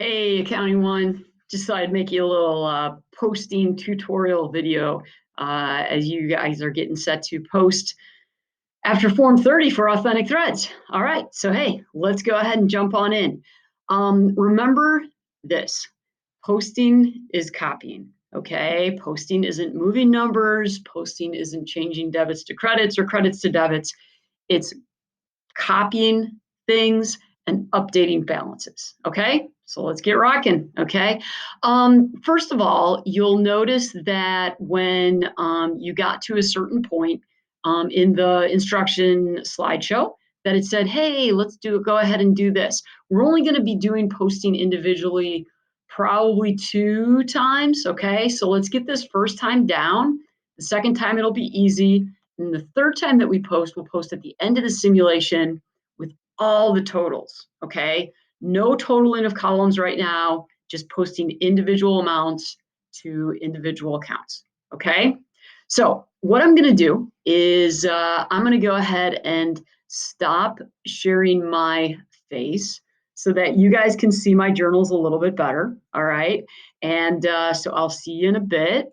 Hey, Accounting One, just thought I'd make you a little posting tutorial video as you guys are getting set to post after Form 30 for Authentic Threads. All right, so hey, let's go ahead and jump on in. Remember this, posting is copying, okay? Posting isn't moving numbers, posting isn't changing debits to credits or credits to debits. It's copying things and updating balances. Okay, so let's get rocking. Okay, first of all, you'll notice that when you got to a certain point in the instruction slideshow, that it said, "Hey, go ahead and do this." We're only going to be doing posting individually probably 2 times. Okay, so let's get this first time down. The second time it'll be easy. And the third time that we post, we'll post at the end of the simulation with all the totals, okay? No totaling of columns right now, just posting individual amounts to individual accounts, okay? So what I'm gonna do is I'm gonna go ahead and stop sharing my face so that you guys can see my journals a little bit better, all right? And so I'll see you in a bit.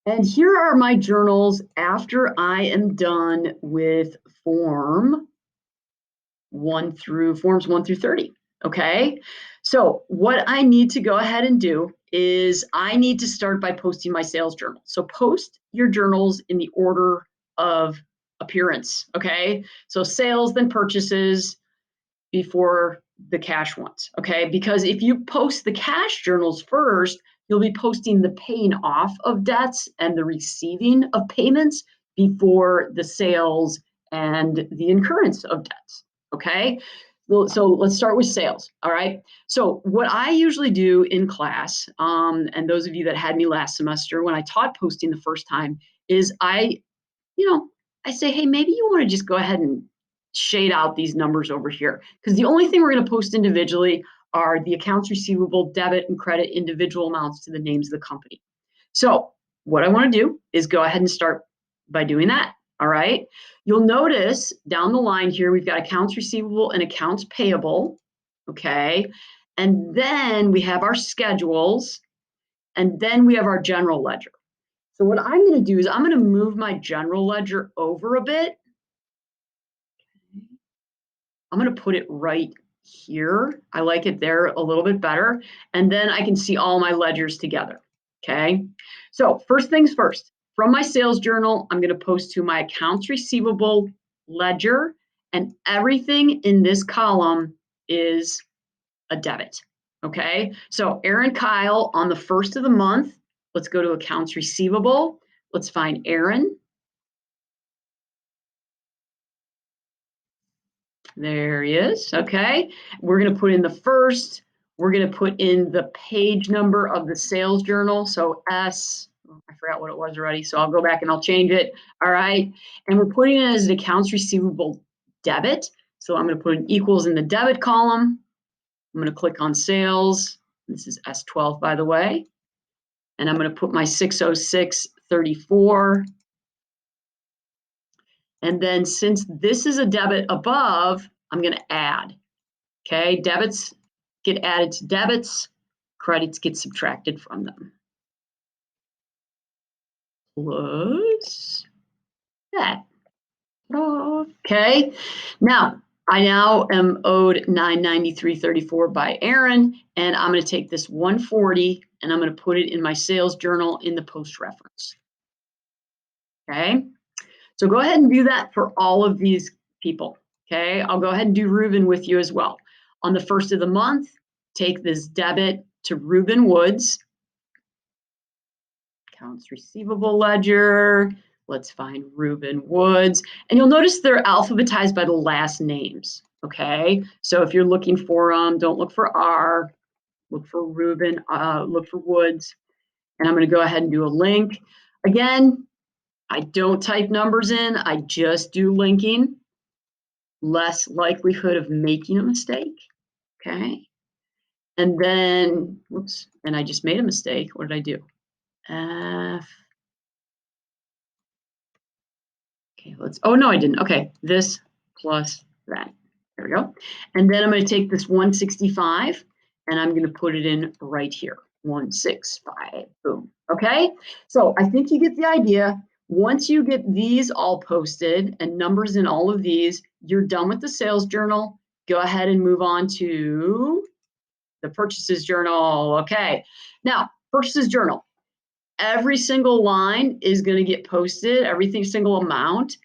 And here are my journals after I am done with forms 1 through 30. Okay. So what I need to go ahead and do is I need to start by posting my sales journal. So post your journals in the order of appearance. Okay. So sales, then purchases before the cash ones. Okay. Because if you post the cash journals first, you'll be posting the paying off of debts and the receiving of payments before the sales and the incurrence of debts. Okay. So let's start with sales. All right. So what I usually do in class, and those of you that had me last semester when I taught posting the first time, is I say, hey, maybe you want to just go ahead and shade out these numbers over here, because the only thing we're going to post individually are the accounts receivable, debit and credit individual amounts to the names of the company. So what I want to do is go ahead and start by doing that. All right. You'll notice down the line here, we've got accounts receivable and accounts payable. Okay. And then we have our schedules. And then we have our general ledger. So what I'm going to do is I'm going to move my general ledger over a bit. I'm going to put it right here. I like it there a little bit better. And then I can see all my ledgers together. Okay. So first things first, from my sales journal, I'm going to post to my accounts receivable ledger, and everything in this column is a debit. Okay. So Aaron Kyle on the first of the month, let's go to accounts receivable. Let's find Aaron. There he is. Okay. We're going to put in the first. We're going to put in the page number of the sales journal. So S, I forgot what it was already. So I'll go back and I'll change it. All right. And we're putting it as an accounts receivable debit. So I'm going to put an equals in the debit column. I'm going to click on sales. This is S12, by the way. And I'm going to put my 606.34. And then since this is a debit above, I'm going to add. Okay, debits get added to debits, credits get subtracted from them. Plus that. Okay, now I am owed $993.34 by Aaron, and I'm going to take this 140 and I'm going to put it in my sales journal in the post reference. Okay, so go ahead and do that for all of these people. Okay, I'll go ahead and do Reuben with you as well. On the first of the month, take this debit to Reuben Woods. Accounts receivable ledger. Let's find Reuben Woods. And you'll notice they're alphabetized by the last names. Okay, so if you're looking for them, don't look for R, look for Reuben, look for Woods. And I'm going to go ahead and do a link. Again, I don't type numbers in, I just do linking. Less likelihood of making a mistake. Okay. And then, whoops, and I just made a mistake. What did I do? Okay, oh no, I didn't. Okay, this plus that. There we go. And then I'm going to take this 165 and I'm going to put it in right here. 165, boom. Okay, so I think you get the idea. Once you get these all posted and numbers in all of these, you're done with the sales journal. Go ahead and move on to the purchases journal. Okay, now purchases journal. Every single line is going to get posted, every single amount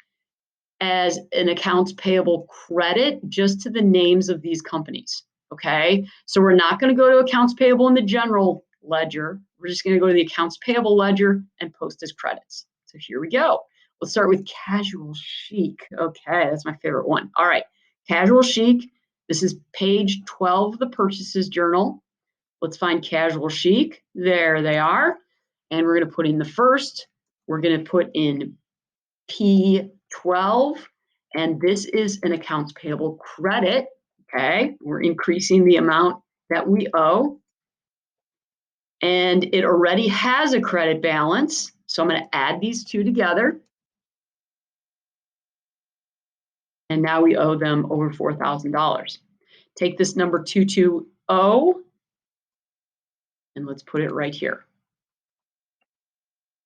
as an accounts payable credit just to the names of these companies. Okay, so we're not going to go to accounts payable in the general ledger. We're just going to go to the accounts payable ledger and post as credits. So here we go. Let's start with casual chic. Okay, that's my favorite one. All right, casual chic. This is page 12 of the purchases journal. Let's find casual chic. There they are. And we're going to put in the first. We're going to put in P12, and this is an accounts payable credit. Okay, we're increasing the amount that we owe, and it already has a credit balance. So I'm going to add these two together. And now we owe them over $4,000. Take this number 220, and let's put it right here.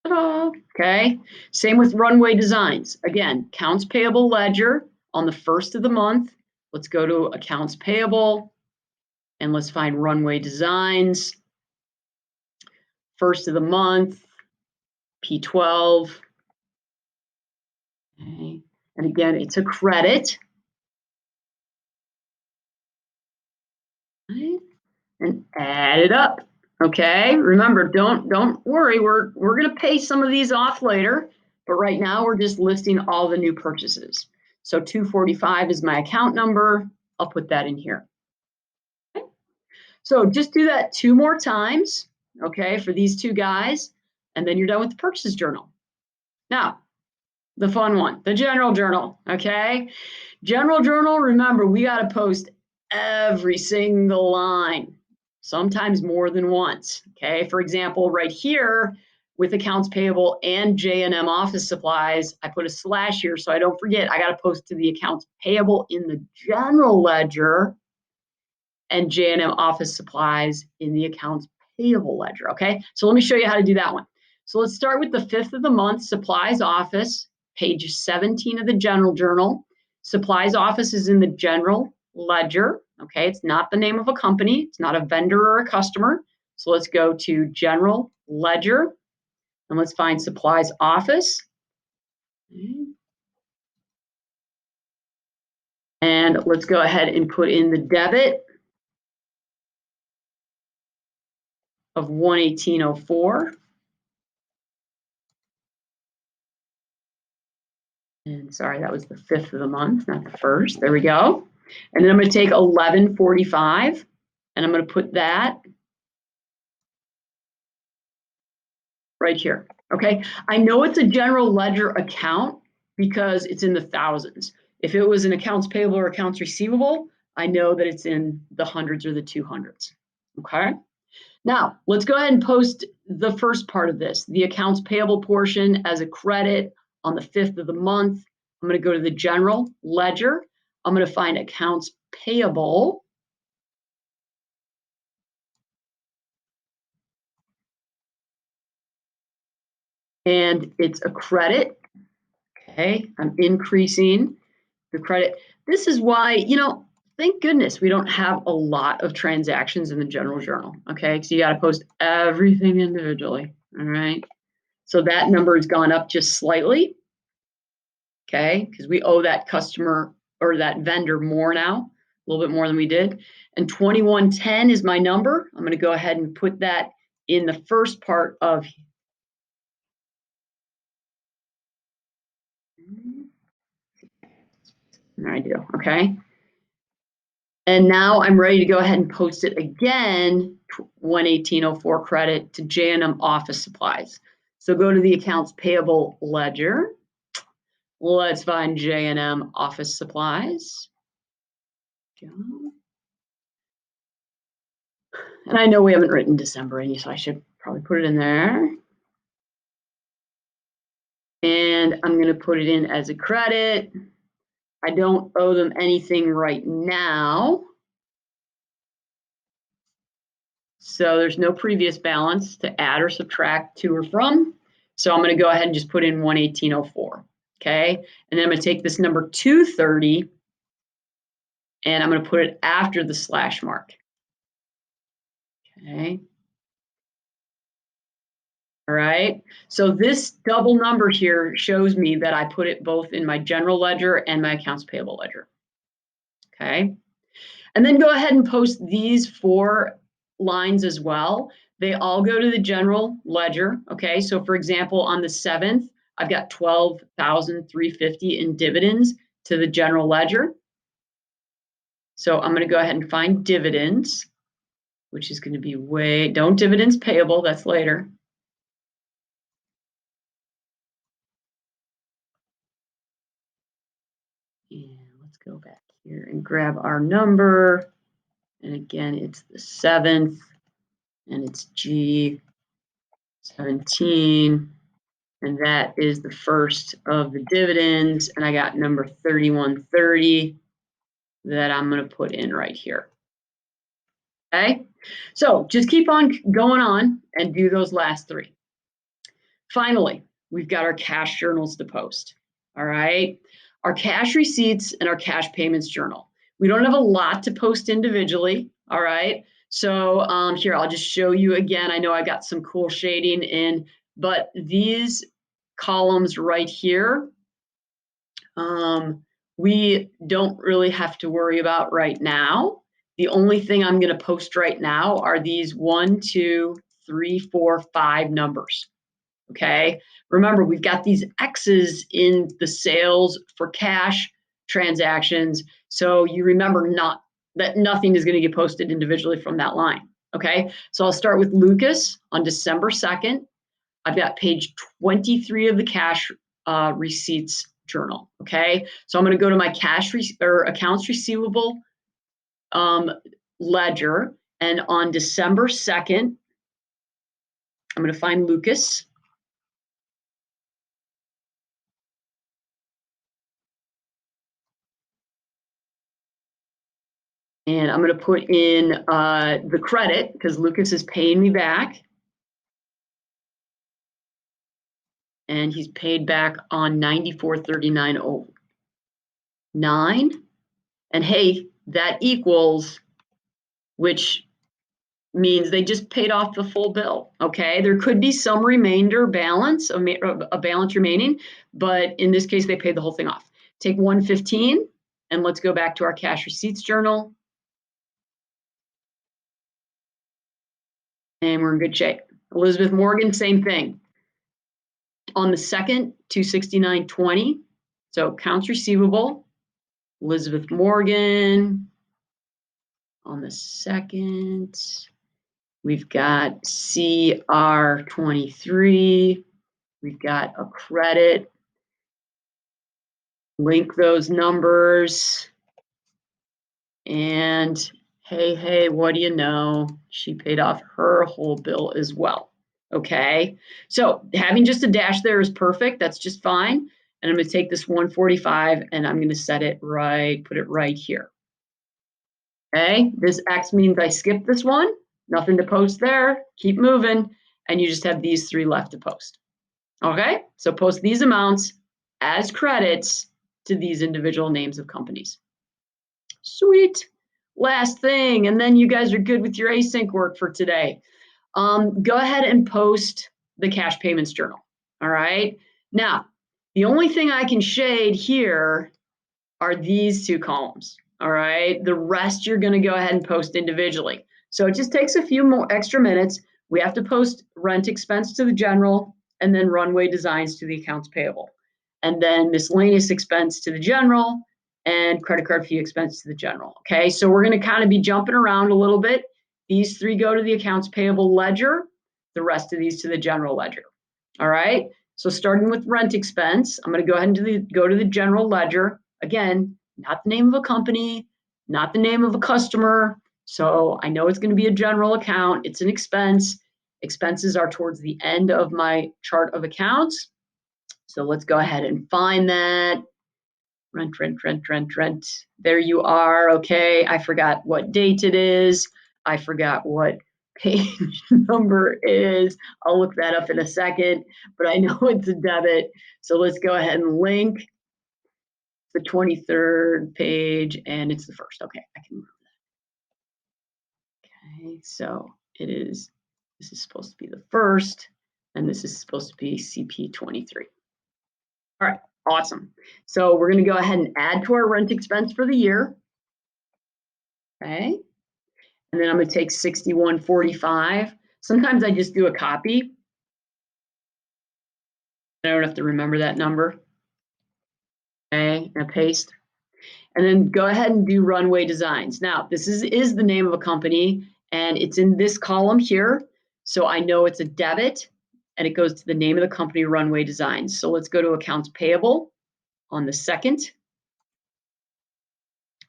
Okay, same with Runway Designs. Again, accounts payable ledger on the first of the month. Let's go to accounts payable and let's find Runway Designs. First of the month, P12. Okay. And again, it's a credit. Okay. And add it up. Okay, remember, don't worry, we're going to pay some of these off later, but right now we're just listing all the new purchases. So 245 is my account number. I'll put that in here. Okay. So just do that 2 more times, okay, for these 2 guys, and then you're done with the purchase journal. Now, the fun one, the general journal, okay? General journal, remember, we got to post every single line, sometimes more than once, okay? For example, right here with accounts payable and J&M office supplies, I put a slash here so I don't forget. I got to post to the accounts payable in the general ledger and J&M office supplies in the accounts payable ledger, okay? So let me show you how to do that one. So let's start with the 5th of the month, supplies office, page 17 of the general journal. Supplies office is in the general ledger, okay? It's not the name of a company. It's not a vendor or a customer. So let's go to general ledger and let's find supplies office. And let's go ahead and put in the debit of 118.04. And sorry, that was the 5th of the month, not the 1st. There we go. And then I'm going to take 1145 and I'm going to put that right here. Okay. I know it's a general ledger account because it's in the thousands. If it was an accounts payable or accounts receivable, I know that it's in the hundreds or the 200s. Okay. Now let's go ahead and post the first part of this, the accounts payable portion as a credit on the 5th of the month. I'm going to go to the general ledger. I'm going to find accounts payable. And it's a credit. Okay, I'm increasing the credit. This is why, thank goodness we don't have a lot of transactions in the general journal. Okay, so you got to post everything individually. All right. So that number has gone up just slightly. Okay, because we owe that customer or that vendor more now, a little bit more than we did. And 2110 is my number. I'm going to go ahead and put that in the first part of. I do, okay. And now I'm ready to go ahead and post it again, 118.04 credit to J&M office supplies. So go to the accounts payable ledger. Let's find J&M office supplies. And I know we haven't written December any, so I should probably put it in there. And I'm going to put it in as a credit. I don't owe them anything right now. So there's no previous balance to add or subtract to or from. So I'm going to go ahead and just put in 118.04. Okay. And then I'm going to take this number 230 and I'm going to put it after the slash mark. Okay. All right. So this double number here shows me that I put it both in my general ledger and my accounts payable ledger. Okay. And then go ahead and post these 4 lines as well. They all go to the general ledger. Okay. So for example, on the 7th, I've got 12,350 in dividends to the general ledger. So I'm going to go ahead and find dividends, which is going to be don't dividends payable, that's later. And let's go back here and grab our number. And again, it's the 7th and it's G17. And that is the first of the dividends. And I got number 3130 that I'm going to put in right here. Okay, so just keep on going on and do those last 3. Finally, we've got our cash journals to post. All right, our cash receipts and our cash payments journal. We don't have a lot to post individually. All right, so here, I'll just show you again. I know I got some cool shading in, but these columns right here, we don't really have to worry about right now. The only thing I'm going to post right now are these 1, 2, 3, 4, 5 numbers. Okay. Remember, we've got these X's in the sales for cash transactions. So you remember that nothing is going to get posted individually from that line. Okay. So I'll start with Lucas on December 2nd. I've got page 23 of the cash receipts journal. Okay. So I'm going to go to my accounts receivable ledger. And on December 2nd, I'm going to find Lucas. And I'm going to put in the credit because Lucas is paying me back. And he's paid back on 9439.09. And hey, that equals, which means they just paid off the full bill. Okay, there could be some remainder balance, a balance remaining, but in this case, they paid the whole thing off. Take 115 and let's go back to our cash receipts journal. And we're in good shape. Elizabeth Morgan, same thing. On the 2nd, 269.20. So accounts receivable, Elizabeth Morgan. On the 2nd, we've got CR23. We've got a credit. Link those numbers. And hey, what do you know? She paid off her whole bill as well. Okay, so having just a dash there is perfect. That's just fine. And I'm going to take this 145 and I'm going to set it right, put it right here. Okay, this X means I skipped this one. Nothing to post there. Keep moving. And you just have these 3 left to post. Okay, so post these amounts as credits to these individual names of companies. Sweet. Last thing, and then you guys are good with your async work for today. Go ahead and post the cash payments journal. All right. Now, the only thing I can shade here are these 2 columns. All right. The rest you're going to go ahead and post individually. So it just takes a few more extra minutes. We have to post rent expense to the general and then runway designs to the accounts payable. And then miscellaneous expense to the general and credit card fee expense to the general. Okay. So we're going to kind of be jumping around a little bit. These 3 go to the accounts payable ledger, the rest of these to the general ledger. All right. So starting with rent expense, I'm going to go ahead and go to the general ledger. Again, not the name of a company, not the name of a customer. So I know it's going to be a general account. It's an expense. Expenses are towards the end of my chart of accounts. So let's go ahead and find that. Rent. There you are. Okay. I forgot what date it is. I forgot what page number is. I'll look that up in a second, but I know it's a debit. So let's go ahead and link the 23rd page, and it's the first. Okay, I can move that. Okay, so this is supposed to be the first, and this is supposed to be CP23. All right, awesome. So we're going to go ahead and add to our rent expense for the year. Okay, and then I'm going to take 6145. Sometimes I just do a copy. I don't have to remember that number. Okay, and paste. And then go ahead and do Runway Designs. Now, this is the name of a company, and it's in this column here. So I know it's a debit, and it goes to the name of the company, Runway Designs. So let's go to Accounts Payable on the 2nd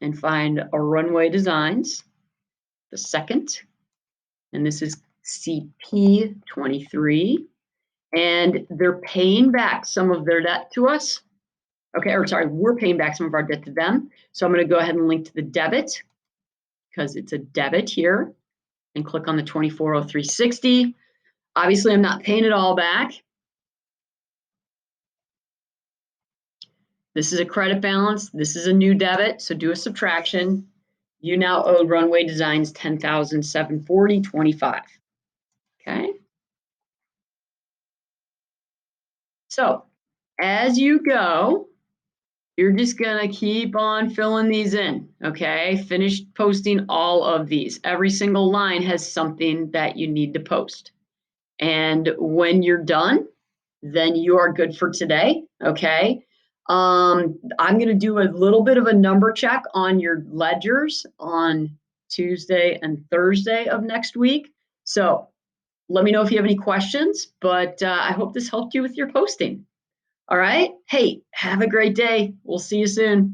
and find a Runway Designs, the 2nd. And this is CP23. And they're paying back some of their debt to us. Okay, or sorry, we're paying back some of our debt to them. So I'm going to go ahead and link to the debit because it's a debit here and click on the 240360. Obviously, I'm not paying it all back. This is a credit balance. This is a new debit. So do a subtraction. You now owe Runway Designs $10,740.25. Okay. So as you go, you're just going to keep on filling these in, okay? Finish posting all of these. Every single line has something that you need to post. And when you're done, then you are good for today, okay? I'm going to do a little bit of a number check on your ledgers on Tuesday and Thursday of next week. So let me know if you have any questions, but I hope this helped you with your posting. All right. Hey, have a great day. We'll see you soon.